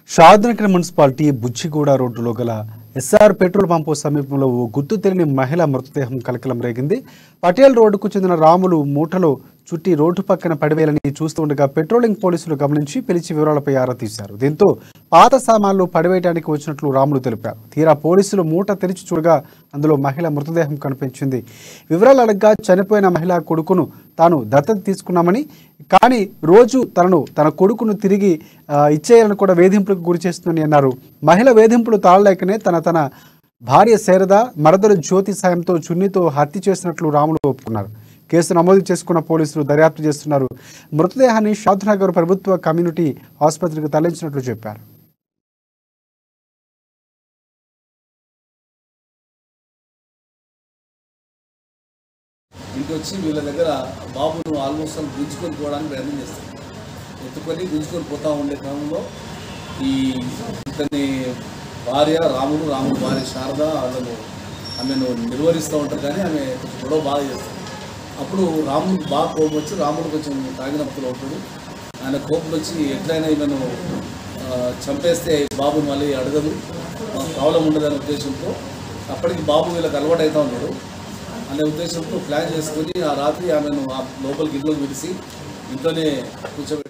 Shadnagar municipality బుచ్చిగూడ రోడ్డులో గల SR petrol pump సమీపంలో ఓ గుర్తు తెలియని మహిళ మృతదేహం కలకలం రేగింది. పటేల్ రోడ్డుకు చెందిన రాములు మూటలో చుట్టి రోడ్డు పక్కన పడివేయాలని చూస్తుండగా పెట్రోలింగ్ పోలీసులు గమనించి పిలిచి వివరాలపై ఆరా తీశారు. దీంతో పాత సామాన్లు పడివేయడానికి వచ్చినట్లు రాములు తెలిపారు. తీరా పోలీసులు మూట తెరిచి చూడగా అందులో మహిళ మృతదేహం కనిపించింది. వివరాలు అడగ్గా చనిపోయిన మహిళ కొడుకును తాను దత్తత తీసుకున్నామని, కానీ రోజు తన కొడుకును తిరిగి ఇచ్చేయాలని కూడా వేధింపులకు గురి చేస్తుందని అన్నారు. మహిళ వేధింపులు తాళలేకనే తన భార్య శారద మరదలు జ్యోతి సాయంతో చున్నీతో హత్య చేసినట్లు రాములు ఒప్పుకున్నారు. కేసు నమోదు చేసుకున్న పోలీసులు దర్యాప్తు చేస్తున్నారు. మృతదేహాన్ని షాద్నగర్ ప్రభుత్వ కమ్యూనిటీ ఆసుపత్రికి తరలించినట్లు చెప్పారు. ఇంటికి వచ్చి వీళ్ళ దగ్గర బాబును ఆల్మోస్ట్ గుంజుకొని పోవడానికి ప్రయత్నం చేస్తారు. ఎత్తుకొని గుంజుకొని పోతూ ఉండే క్రమంలో ఈ ఇతని భార్య రాముడు భార్య శారద ఆమెను నిర్వహిస్తూ ఉంటారు. కానీ ఆమె కొంచెం గొడవ బాగా చేస్తారు. అప్పుడు రాముడికి బాగా కోపం వచ్చి, రాముడు కొంచెం తాగినప్పుడు అవుతాడు. ఆయన కోపం వచ్చి ఎట్లయినా ఈమెను చంపేస్తే బాబుని మళ్ళీ అడగదు, ప్రాబ్లం ఉండదనే ఉద్దేశంతో అప్పటికి బాబు వీళ్ళకి అలవాటు అవుతూ ఉన్నాడు అనే ఉద్దేశంతో ప్లాన్ చేసుకుని ఆ రాత్రి ఆమెను లోపలికి ఇంట్లోకి విడిచి ఇంట్లోనే కూర్చోబెట్టి